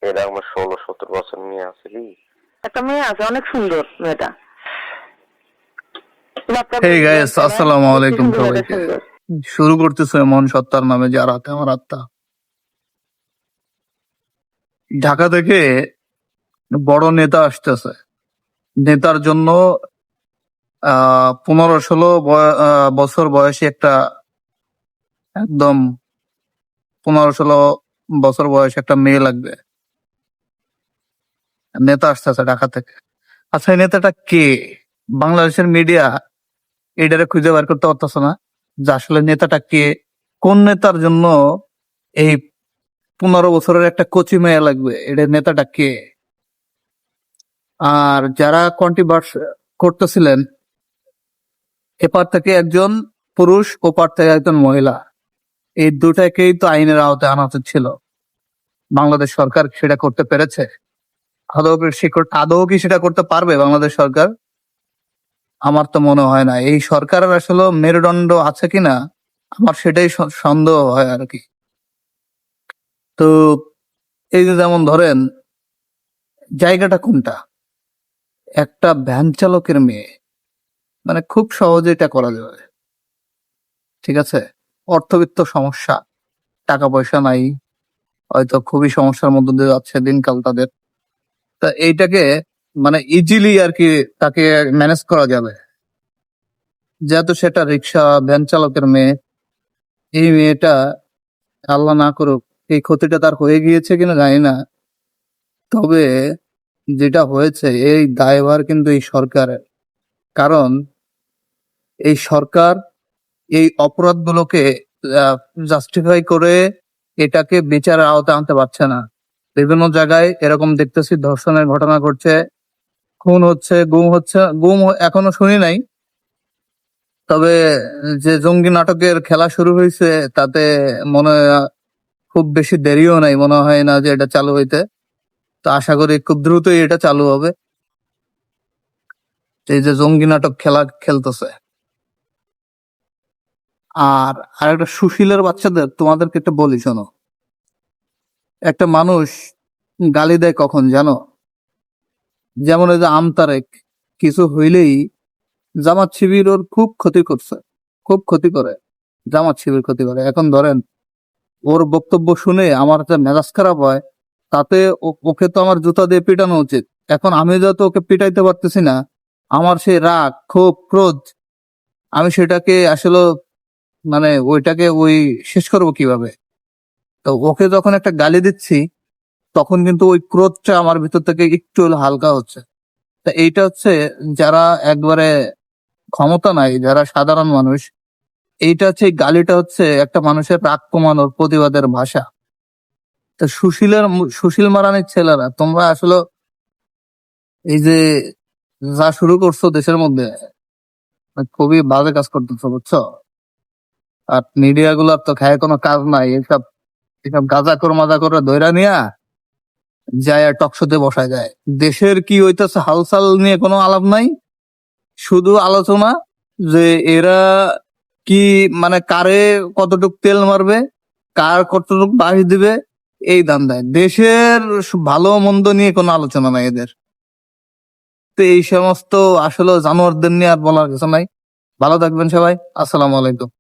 এরকম 16-17 বছর মেয়ে আসলি। একটা মেয়ে আছে, অনেক সুন্দর মেয়েটা। হেই গাইস, আসসালামু আলাইকুম সুন্দর মেয়েটা, সবাইকে। সুন্দর। শুরু করতেছে মন সত্তার নামে যার হাতে আমার আত্মা। ঢাকা থেকে বড় নেতা আসতেছে। নেতার জন্য 15-16 বছর বয়সী একটা, একদম 15-16 বছর বয়সী একটা মেয়ে লাগবে। নেতা আসতেছে ঢাকা থেকে। আচ্ছা, এই নেতাটা কে? বাংলাদেশের মিডিয়া এটারে খুঁজে বের করতে পারতেছে না যে আসলে নেতাটা কে, কোন নেতার জন্য এই 15 বছরের একটা কচি মেয়ে লাগবে, এটা নেতাটা কে? আর যারা কন্ট্রিভার্স করতেছিলেন, এপার থেকে একজন পুরুষ, ওপার থেকে একজন মহিলা, এই দুটাকেই তো আইনের আওতায় আনা উচিত ছিল। বাংলাদেশ সরকার সেটা করতে পেরেছে? আদৌ কি সেটা করতে পারবে বাংলাদেশ সরকার? আমার তো মনে হয় না। এই সরকারের আসলে মেরুদণ্ড আছে কিনা আমার সেটাই সন্দেহ হয় আর কি। তো এই যে যেমন ধরেন, জায়গাটা কোনটা? একটা ভ্যান চালকের মেয়ে, মানে খুব সহজে এটা করা যাবে, ঠিক আছে? অর্থবিত্ত সমস্যা, টাকা পয়সা নাই, হয়তো খুবই সমস্যার মধ্যে দিয়ে যাচ্ছে দিনকাল তাদের। তা এইটাকে মানে ইজিলি আর কি তাকে ম্যানেজ করা যাবে, যেহেতু সেটা রিক্সা ভ্যান চালকের মেয়ে। এই মেয়েটা, আল্লাহ না করুক এই ক্ষতিটা তার হয়ে গিয়েছে কিনা জানি না, তবে যেটা হয়েছে এই দায়ভার কিন্তু এই সরকারের। কারণ এই সরকার এই অপরাধগুলোকে জাস্টিফাই করে এটাকে বিচারের আওতায় আনতে পারছে না। বিভিন্ন জায়গায় এরকম দেখতেছি ধর্ষণের ঘটনা ঘটছে, খুন হচ্ছে, গুম এখনো শুনি নাই। তবে যে জঙ্গি নাটকের খেলা শুরু হয়েছে তাতে মনে হয় খুব বেশি দেরিও নাই, মনে হয় না যে এটা চালু হইতে। তো আশা করি খুব দ্রুতই এটা চালু হবে, এই যে জঙ্গি নাটক খেলতেছে। আর আরেকটা সুশীলের বাচ্চাদের তোমাদেরকে একটা বলি, শোনো। একটা মানুষ গালি দেয় কখন জানো? যেমন এই যে আমতারেক, কিছু হইলেই জামাত শিবির ওর খুব ক্ষতি করছে, খুব ক্ষতি করে, জামাত শিবির ক্ষতি করে। এখন ধরেন ওর বক্তব্য শুনে আমার যে মেজাজ খারাপ হয়, তাতে ওকে তো আমার জুতা দিয়ে পিটানো উচিত। এখন আমি যেহেতু ওকে পিটাইতে পারতেছি না, আমার সেই রাগ, ক্ষোভ, ক্রোধ, আমি সেটাকে আসলে মানে ওইটাকে শেষ করবো কিভাবে? তো ওকে যখন একটা গালি দিচ্ছি, তখন কিন্তু ওই ক্রোধটা আমার ভিতর থেকে একটু হলে হালকা হচ্ছে। তা এইটা হচ্ছে যারা একবারে ক্ষমতা নাই, যারা সাধারণ মানুষ, এইটা হচ্ছে, এই গালিটা হচ্ছে একটা মানুষের রাগ কমানোর প্রতিবাদের ভাষা। তা সুশীল মারানির ছেলেরা, তোমরা আসলে এই যে যা শুরু করছো দেশের মধ্যে, খুবই বাজে কাজ করতেছো, বুঝছো? আর মিডিয়া গুলার তো খায় কোনো কাজ নাই, এসব এসব গাঁজা কর মাজা করে ধইরা নিয়া যায় টকশোতে বসায় যায়। দেশের কি হইতেছে হালচাল নিয়ে কোনো আলাপ নাই, শুধু আলোচনা যে এরা কি মানে কারে কতটুক তেল মারবে, কার কতটুক বাস দিবে, এই ধান্দায়। দেশের ভালো মন্দ নিয়ে কোনো আলোচনা নাই এদের। তো এই সমস্ত আসলে জানোয়ারদের নিয়ে আর বলার কিছু নাই। ভালো থাকবেন সবাই, আসসালামু আলাইকুম।